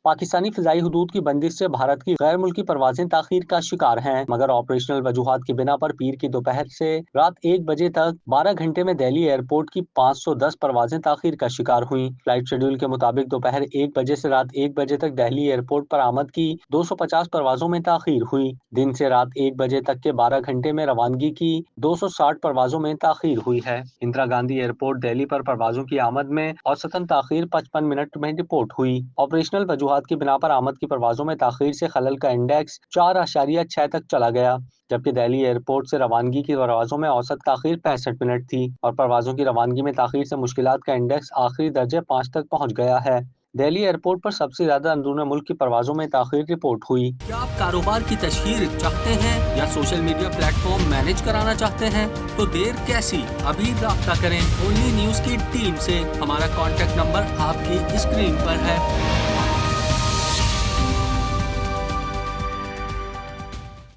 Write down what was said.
پاکستانی فضائی حدود کی بندش سے بھارت کی غیر ملکی پروازیں تاخیر کا شکار ہیں، مگر آپریشنل وجوہات کی بنا پر پیر کی دوپہر سے رات 1 بجے تک 12 گھنٹے میں دہلی ایئرپورٹ کی 510 پروازیں تاخیر کا شکار ہوئیں۔ فلائٹ شیڈول کے مطابق دوپہر 1 بجے سے رات 1 بجے تک دہلی ایئرپورٹ پر آمد کی 250 پروازوں میں تاخیر ہوئی۔ دن سے رات 1 بجے تک کے 12 گھنٹے میں روانگی کی 260 پروازوں میں تاخیر ہوئی ہے۔ اندرا گاندھی ایئرپورٹ دہلی پر پروازوں کی آمد میں اوسطاً تاخیر 55 منٹ میں رپورٹ ہوئی۔ آپریشنل وجوہات کی بنا پر آمد کی پروازوں میں تاخیر سے خلل کا انڈیکس 4.6 تک چلا گیا، جبکہ دہلی ایئرپورٹ سے روانگی کی پروازوں میں اوسط تاخیر 65 منٹ تھی اور پروازوں کی روانگی میں تاخیر سے مشکلات کا انڈیکس آخری درجے 5 تک پہنچ گیا ہے۔ دہلی ایئرپورٹ پر سب سے زیادہ اندرون ملک کی پروازوں میں تاخیر رپورٹ ہوئی۔ کیا آپ کاروبار کی تشہیر چاہتے ہیں یا social media plate form manage کرانا چاہتے ہیں؟ تو دیر کیسی، ابھی رابطہ کریں اونلی نیوز کی ٹیم سے۔ ہمارا کانٹیکٹ نمبر آپ کی اسکرین پر ہے۔